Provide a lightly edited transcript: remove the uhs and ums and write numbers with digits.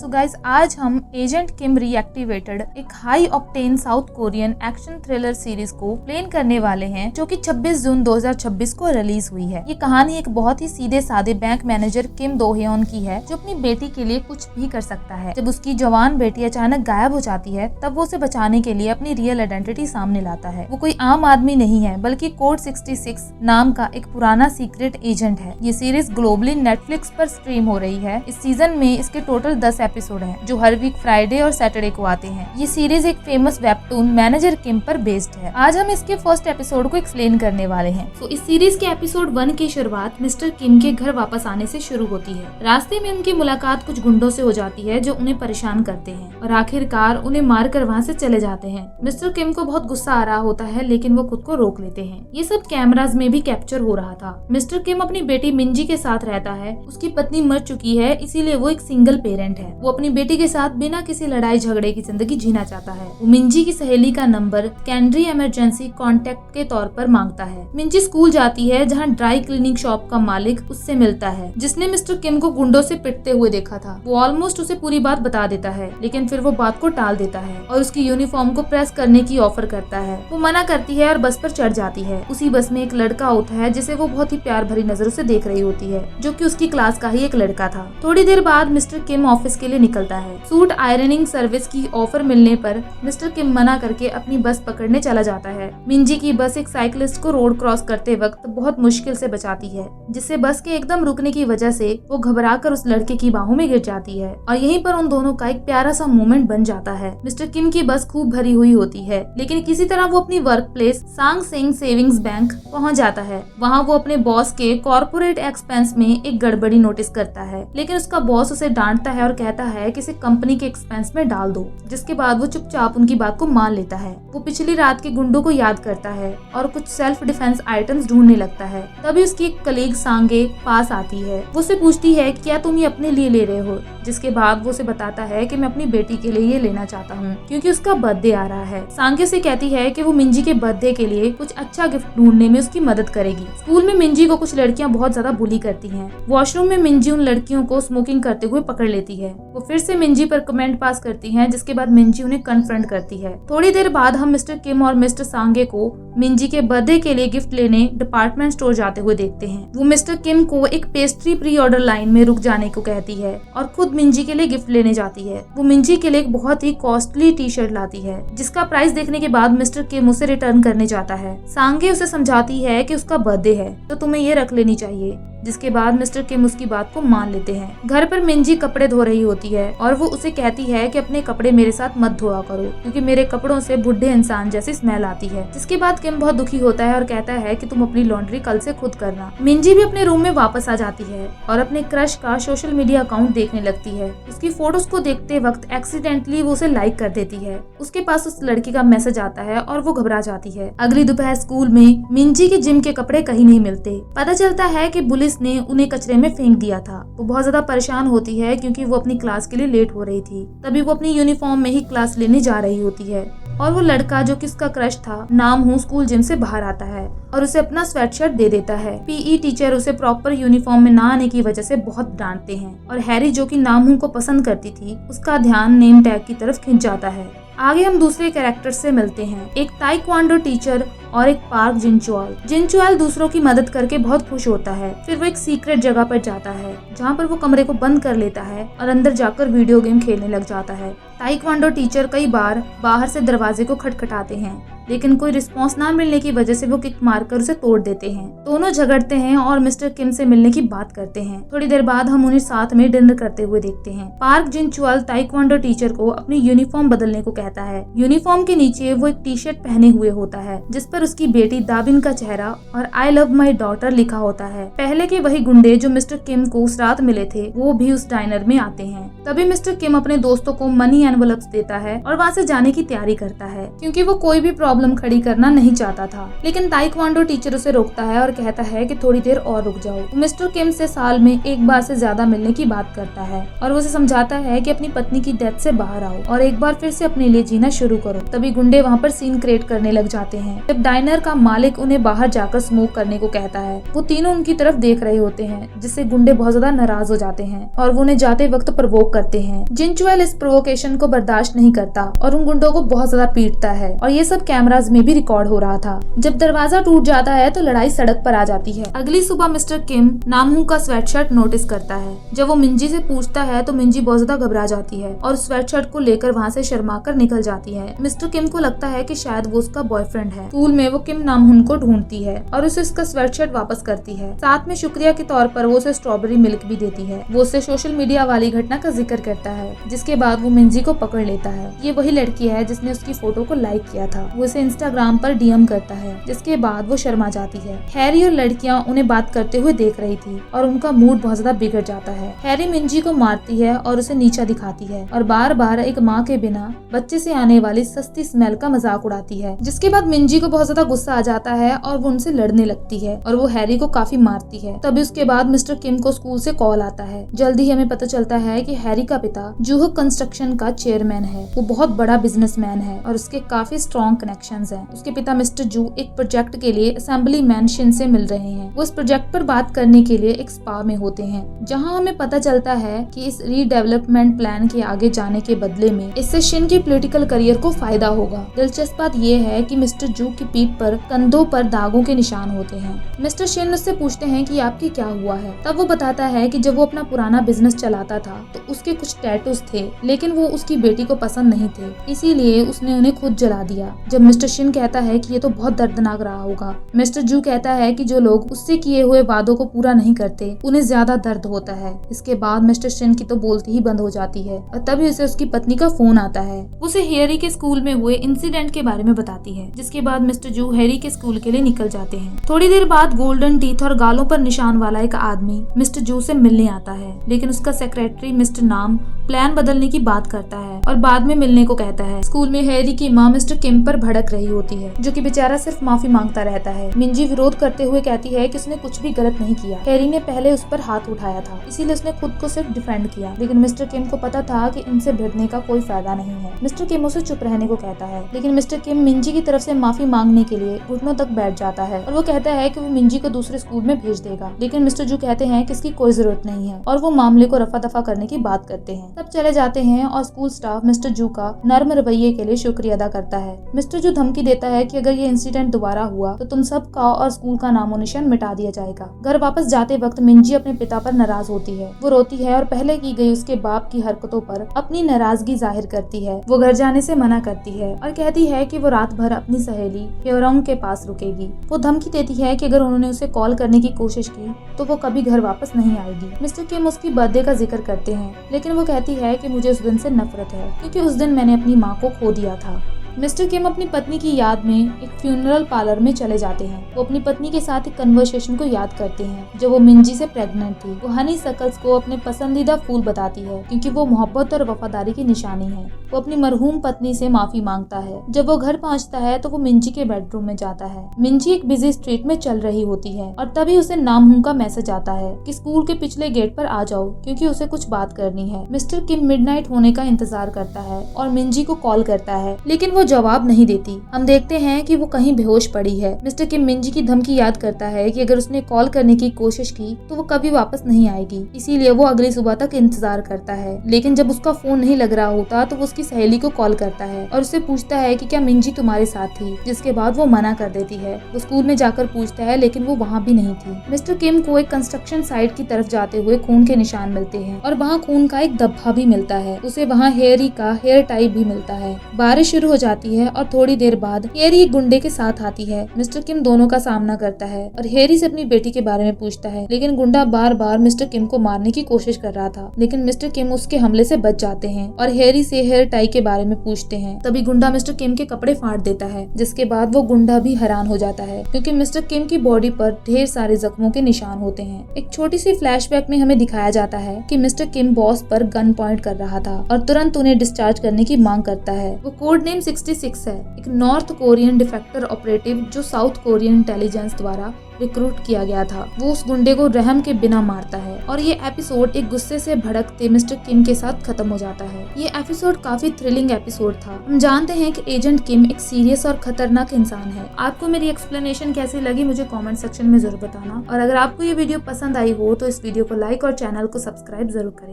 So guys, आज हम agent किम reactivated एक high octane south Korean action thriller series को प्लेन करने वाले हैं, जो कि 26 जून 2026 को रिलीज हुई है। ये कहानी एक बहुत ही सीधे साधे बैंक मैनेजर किम दो हेयोन की है, जो अपनी बेटी के लिए कुछ भी कर सकता है। जब उसकी जवान बेटी अचानक गायब हो जाती है, तब वो उसे बचाने के लिए अपनी रियल आइडेंटिटी सामने लाता है। वो कोई आम आदमी नहीं है, बल्कि कोड 66 नाम का एक पुराना सीक्रेट एजेंट है। ये सीरीज ग्लोबली नेटफ्लिक्स पर स्ट्रीम हो रही है। इस सीजन में इसके टोटल 10 एपिसोड हैं, जो हर वीक फ्राइडे और सैटरडे को आते हैं। ये सीरीज एक फेमस वेबटून मैनेजर किम पर बेस्ड है। आज हम इसके फर्स्ट एपिसोड को एक्सप्लेन करने वाले हैं। तो इस सीरीज के एपिसोड 1 की शुरुआत मिस्टर किम के घर वापस आने से शुरू होती है। रास्ते में उनकी मुलाकात कुछ गुंडों से हो जाती है, जो उन्हें परेशान करते हैं और आखिरकार उन्हें मारकर वहाँ से चले जाते हैं। मिस्टर किम को बहुत गुस्सा आ रहा होता है, लेकिन वो खुद को रोक लेते हैं। ये सब कैमराज में भी कैप्चर हो रहा था। मिस्टर किम अपनी बेटी मिंजी के साथ रहता है। उसकी पत्नी मर चुकी है, इसीलिए वो एक सिंगल पेरेंट है। वो अपनी बेटी के साथ बिना किसी लड़ाई झगड़े की जिंदगी जीना चाहता है। वो मिंजी की सहेली का नंबर सेकेंडरी इमरजेंसी कांटेक्ट के तौर पर मांगता है। मिंजी स्कूल जाती है, जहाँ ड्राई क्लीनिंग शॉप का मालिक उससे मिलता है, जिसने मिस्टर किम को गुंडों से पिटते हुए देखा था। वो ऑलमोस्ट उसे पूरी बात बता देता है, लेकिन फिर वो बात को टाल देता है और उसकी यूनिफॉर्म को प्रेस करने की ऑफर करता है। वो मना करती है और बस पर चढ़ जाती है। उसी बस में एक लड़का होता है, जिसे वो बहुत ही प्यार भरी नजरों से देख रही होती है, जो कि उसकी क्लास का ही एक लड़का था। थोड़ी देर बाद मिस्टर किम ऑफिस के लिए निकलता है। सूट आयरनिंग सर्विस की ऑफर मिलने पर मिस्टर किम मना करके अपनी बस पकड़ने चला जाता है। मिंजी की बस एक साइकिलिस्ट को रोड क्रॉस करते वक्त बहुत मुश्किल से बचाती है, जिससे बस के एकदम रुकने की वजह से वो घबराकर उस लड़के की बाहों में गिर जाती है और यहीं पर उन दोनों का एक प्यारा सा मोमेंट बन जाता है। मिस्टर किम की बस खूब भरी हुई होती है, लेकिन किसी तरह वो अपनी वर्क प्लेस सांगसेंग सेविंग्स बैंक पहुंच जाता है। वहाँ वो अपने बॉस के कॉर्पोरेट एक्सपेंस में एक गड़बड़ी नोटिस करता है, लेकिन उसका बॉस उसे डांटता है और कहता है कि इसे कंपनी के एक्सपेंस में डाल दो, जिसके बाद वो चुपचाप उनकी बात को मान लेता है। वो पिछली रात के गुंडों को याद करता है और कुछ सेल्फ डिफेंस आइटम्स ढूंढने लगता है। तभी उसकी एक कलीग सांगे पास आती है। वो उसे पूछती है कि क्या तुम ये अपने लिए ले रहे हो, जिसके बाद वो उसे बताता है कि मैं अपनी बेटी के लिए ये लेना चाहता हूँ, क्योंकि उसका बर्थडे आ रहा है। सांगे से कहती है कि वो मिंजी के बर्थडे के लिए कुछ अच्छा गिफ्ट ढूंढने में उसकी मदद करेगी। स्कूल में मिंजी को कुछ लड़कियां बहुत ज्यादा बुली करती हैं। वॉशरूम में मिंजी उन लड़कियों को स्मोकिंग करते हुए पकड़ लेती है। वो फिर से मिंजी पर कमेंट पास करती हैं, जिसके बाद मिंजी उन्हें कन्फ्रंट करती है। थोड़ी देर बाद हम मिस्टर किम और मिस्टर सांगे को मिंजी के बर्थडे के लिए गिफ्ट लेने डिपार्टमेंट स्टोर जाते हुए देखते हैं। वो मिस्टर किम को एक पेस्ट्री प्री ऑर्डर लाइन में रुक जाने को कहती है और खुद मिंजी के लिए गिफ्ट लेने जाती है। वो मिंजी के लिए एक बहुत ही कॉस्टली टी शर्ट लाती है, जिसका प्राइस देखने के बाद मिस्टर किम उसे रिटर्न करने जाता है। सांगे उसे समझाती है कि उसका बर्थडे है तो तुम्हें ये रख लेनी चाहिए, जिसके बाद मिस्टर किम उसकी बात को मान लेते हैं। घर पर मिंजी कपड़े धो रही होती है और वो उसे कहती है कि अपने कपड़े मेरे साथ मत धोआ करो, क्योंकि मेरे कपड़ों से बुढ़े इंसान जैसी स्मेल आती है। जिसके बाद किम बहुत दुखी होता है और कहता है कि तुम अपनी लॉन्ड्री कल से खुद करना। मिंजी भी अपने रूम में वापस आ जाती है और अपने क्रश का सोशल मीडिया अकाउंट देखने लगती है। उसकी फोटोज को देखते वक्त एक्सीडेंटली वो उसे लाइक कर देती है। उसके पास उस लड़की का मैसेज आता है और वो घबरा जाती है। अगली दोपहर स्कूल में मिंजी के जिम के कपड़े कहीं नहीं मिलते। पता चलता है कि पुलिस ने उन्हें कचरे में फेंक दिया था। वो बहुत ज्यादा परेशान होती है, क्योंकि वो अपनी क्लास के लिए लेट हो रही थी। तभी वो अपनी यूनिफॉर्म में ही क्लास लेने जा रही होती है और वो लड़का, जो कि उसका क्रश था, नाम हूँ स्कूल जिम से बाहर आता है और उसे अपना स्वेटशर्ट दे देता है। पीई टीचर उसे प्रॉपर यूनिफॉर्म में ना आने की वजह से बहुत डांटते हैं और हैरी, जो कि नाम हूँ को पसंद करती थी, उसका ध्यान नेम टैग की तरफ खिंच जाता है। आगे हम दूसरे कैरेक्टर से मिलते हैं, एक ताइक्वांडो टीचर और एक पार्क जिनचुआल। जिनचुआल दूसरों की मदद करके बहुत खुश होता है। फिर वो एक सीक्रेट जगह पर जाता है, जहाँ पर वो कमरे को बंद कर लेता है और अंदर जाकर वीडियो गेम खेलने लग जाता है। ताइक्वांडो टीचर कई बार बाहर से दरवाजे को खटखटाते हैं, लेकिन कोई रिस्पांस ना मिलने की वजह से वो किक मारकर उसे तोड़ देते हैं। दोनों झगड़ते हैं और मिस्टर किम से मिलने की बात करते हैं। थोड़ी देर बाद हम उन्हें साथ में डिनर करते हुए देखते हैं। पार्क जिनचुआल ताइक्वांडो टीचर को अपनी यूनिफॉर्म बदलने को कहता है। यूनिफॉर्म के नीचे वो एक टी शर्ट पहने हुए होता है, जिस पर उसकी बेटी दाबिन का चेहरा और आई लव माई डॉटर लिखा होता है। पहले के वही गुंडे जो मिस्टर किम को उस रात मिले थे, वो भी उस डाइनर में आते हैं। तभी मिस्टर किम अपने दोस्तों को मनी एनवलप्स देता है और वहाँ से जाने की तैयारी करता है, क्योंकि वो कोई भी प्रॉब्लम खड़ी करना नहीं चाहता था, लेकिन ताइक्वांडो टीचर उसे रोकता है और कहता है कि थोड़ी देर और रुक जाओ। वो मिस्टर किम से साल में एक बार से ज्यादा मिलने की बात करता है और वो उसे समझाता है कि अपनी पत्नी की डेथ से बाहर आओ और एक बार फिर से अपने लिए जीना शुरू करो। तभी गुंडे वहाँ पर सीन क्रिएट करने लग जाते हैं। जब डाइनर का मालिक उन्हें बाहर जाकर स्मोक करने को कहता है, वो तीनों उनकी तरफ देख रहे होते हैं, जिससे गुंडे बहुत ज्यादा नाराज हो जाते हैं और वो उन्हें जाते वक्त प्रोवोक करते हैं। जिनचुएल इस प्रोवोकेशन को बर्दाश्त नहीं करता और उन गुंडों को बहुत ज्यादा पीटता है और ये सब कैमराज में भी रिकॉर्ड हो रहा था। जब दरवाजा टूट जाता है तो लड़ाई सड़क पर आ जाती है। अगली सुबह मिस्टर किम नामहू का स्वेटशर्ट नोटिस करता है। जब वो मिंजी से पूछता है तो मिंजी बहुत ज्यादा घबरा जाती है और स्वेटशर्ट को लेकर वहाँ से शर्मा कर निकल जाती है। मिस्टर किम को लगता है कि शायद वो उसका बॉयफ्रेंड है। स्कूल में वो किम नामहून को ढूंढती है और उसे उसका स्वेटशर्ट वापस करती है। साथ में शुक्रिया के तौर पर वो उसे स्ट्रॉबेरी मिल्क भी देती है। वो उससे सोशल मीडिया वाली घटना का जिक्र करता है, जिसके बाद वो मिंजी को पकड़ लेता है। ये वही लड़की है जिसने उसकी फोटो को लाइक किया था। वो उसे इंस्टाग्राम पर डीएम करता है, जिसके बाद वो शर्मा जाती है। हैरी और लड़कियां उन्हें बात करते हुए देख रही थी और उनका मूड बहुत ज्यादा बिगड़ जाता है। हैरी मिंजी को मारती है और उसे नीचा दिखाती है और बार बार एक माँ के बिना बच्चे से आने वाली सस्ती स्मेल का मजाक उड़ाती है, जिसके बाद मिंजी को बहुत ज्यादा गुस्सा आ जाता है और वो उनसे लड़ने लगती है और वो हैरी को काफी मारती है। तभी उसके बाद मिस्टर किम को स्कूल से कॉल आता है। जल्दी हमें पता चलता है कि हैरी का पिता जूहो कंस्ट्रक्शन का चेयरमैन है। वो बहुत बड़ा बिजनेसमैन है और उसके काफी स्ट्रॉन्ग कनेक्शंस हैं। उसके पिता मिस्टर जू एक प्रोजेक्ट के लिए असेंबली मैन शिन से मिल रहे हैं। वो इस प्रोजेक्ट पर बात करने के लिए एक स्पा में होते हैं, जहाँ हमें पता चलता है कि इस रीडेवलपमेंट प्लान के आगे जाने के बदले में इससे शिन के पॉलिटिकल करियर को फायदा होगा। दिलचस्प बात ये है कि मिस्टर जू की पीठ पर कंधों पर दागों के निशान होते हैं। मिस्टर शिन उससे पूछते हैं कि आपकी क्या हुआ है। तब वो बताता है कि जब वो अपना पुराना बिजनेस चलाता था तो उसके कुछ टैटूज थे, लेकिन वो उसकी बेटी को पसंद नहीं थे, इसीलिए उसने उन्हें खुद जला दिया। जब मिस्टर शिन कहता है कि ये तो बहुत दर्दनाक रहा होगा, मिस्टर जू कहता है कि जो लोग उससे किए हुए वादों को पूरा नहीं करते उन्हें ज्यादा दर्द होता है। इसके बाद मिस्टर शिन की तो बोलती ही बंद हो जाती है और तभी उसे उसकी पत्नी का फोन आता है। उसे हैरी के स्कूल में हुए इंसिडेंट के बारे में बताती है, जिसके बाद मिस्टर जू हैरी के स्कूल के लिए निकल जाते हैं। थोड़ी देर बाद गोल्डन टीथ और गालों पर निशान वाला एक आदमी मिस्टर जू से मिलने आता है, लेकिन उसका सेक्रेटरी मिस्टर नाम प्लान बदलने की बात करता है और बाद में मिलने को कहता है। स्कूल में हैरी की माँ मिस्टर किम पर भड़क रही होती है, जो कि बेचारा सिर्फ माफी मांगता रहता है। मिंजी विरोध करते हुए कहती है कि उसने कुछ भी गलत नहीं किया, हैरी ने पहले उस पर हाथ उठाया था, इसीलिए उसने खुद को सिर्फ डिफेंड किया। लेकिन मिस्टर किम को पता था कि इनसे भिड़ने का कोई फायदा नहीं है। मिस्टर किम उसे चुप रहने को कहता है, लेकिन मिस्टर किम मिंजी की तरफ से माफी मांगने के लिए घुटनों तक बैठ जाता है और वो कहता है कि वो मिंजी को दूसरे स्कूल में भेज देगा। लेकिन मिस्टर जू कहते हैं कि इसकी कोई जरूरत नहीं है और वो मामले को रफा दफा करने की बात करते हैं। तब चले जाते हैं और स्कूल स्टाफ मिस्टर जू का नर्म रवैये के लिए शुक्रिया अदा करता है। मिस्टर जू धमकी देता है कि अगर ये इंसिडेंट दोबारा हुआ तो तुम सबका और स्कूल का नामो निशान मिटा दिया जाएगा। घर वापस जाते वक्त मिंजी अपने पिता पर नाराज होती है। वो रोती है और पहले की गई उसके बाप की हरकतों पर अपनी नाराजगी जाहिर करती है। वो घर जाने से मना करती है और कहती है कि वो रात भर अपनी सहेली ह्योरोंग के पास रुकेगी। वो धमकी देती है कि अगर उन्होंने उसे कॉल करने की कोशिश की तो वो कभी घर वापस नहीं आएगी। मिस्टर किम उसकी बर्थडे का जिक्र करते हैं, लेकिन वो कहती है कि मुझे उस दिन से नफरत है क्योंकि उस दिन मैंने अपनी माँ को खो दिया था। मिस्टर किम अपनी पत्नी की याद में एक फ्यूनरल पार्लर में चले जाते हैं। वो अपनी पत्नी के साथ एक कन्वर्सेशन को याद करते हैं जब वो मिंजी से प्रेग्नेंट थी। वो हनी सकल्स को अपने पसंदीदा फूल बताती है क्योंकि वो मोहब्बत और वफादारी की निशानी है। वो अपनी मरहूम पत्नी से माफी मांगता है। जब वो घर पहुंचता है तो वो मिंजी के बेडरूम में जाता है। मिंजी एक बिजी स्ट्रीट में चल रही होती है और तभी उसे नामहूं का मैसेज आता है कि स्कूल के पिछले गेट पर आ जाओ क्योंकि उसे कुछ बात करनी है। मिस्टर किम मिडनाइट होने का इंतजार करता है और मिंजी को कॉल करता है, लेकिन वो जवाब नहीं देती। हम देखते हैं कि वो कहीं बेहोश पड़ी है। मिस्टर किम मिंजी की धमकी याद करता है कि अगर उसने कॉल करने की कोशिश की तो वो कभी वापस नहीं आएगी, इसीलिए वो अगली सुबह तक इंतजार करता है। लेकिन जब उसका फोन नहीं लग रहा होता तो वो उसकी सहेली को कॉल करता है और उससे पूछता है कि क्या मिंजी तुम्हारे साथ थी, जिसके बाद वो मना कर देती है। वो स्कूल में जाकर पूछता है, लेकिन वो वहाँ भी नहीं थी। मिस्टर किम को एक कंस्ट्रक्शन साइट की तरफ जाते हुए खून के निशान मिलते हैं और वहाँ खून का एक धब्बा भी मिलता है। उसे वहाँ हैरी का हेयर टाई भी मिलता है। बारिश शुरू हो जाती है और थोड़ी देर बाद हैरी एक गुंडे के साथ आती है। मिस्टर किम दोनों का सामना करता है और हैरी से अपनी बेटी के बारे में पूछता है, लेकिन गुंडा बार बार मिस्टर किम को मारने की कोशिश कर रहा था। लेकिन मिस्टर किम उसके हमले से बच जाते हैं और हैरी से हेयर टाई के बारे में पूछते हैं। तभी गुंडा मिस्टर किम के कपड़े फाड़ देता है, जिसके बाद वो गुंडा भी हैरान हो जाता है क्योंकि मिस्टर किम की बॉडी पर ढेर सारे जख्मों के निशान होते हैं। एक छोटी सी फ्लैशबैक में हमें दिखाया जाता है कि मिस्टर किम बॉस पर गन पॉइंट कर रहा था और तुरंत उन्हें डिस्चार्ज करने की मांग करता है। वो कोड नेम 66 है, एक नॉर्थ कोरियन डिफेक्टर ऑपरेटिव जो साउथ कोरियन इंटेलिजेंस द्वारा रिक्रूट किया गया था, वो उस गुंडे को रहम के बिना मारता है और ये एपिसोड एक गुस्से से भड़कते मिस्टर किम के साथ खत्म हो जाता है। ये एपिसोड काफी थ्रिलिंग एपिसोड था। हम जानते हैं कि एजेंट किम एक सीरियस और खतरनाक इंसान है। आपको मेरी एक्सप्लेनेशन कैसी लगी मुझे कमेंट सेक्शन में जरूर बताना, और अगर आपको ये वीडियो पसंद आई हो तो इस वीडियो को लाइक और चैनल को सब्सक्राइब जरूर करें।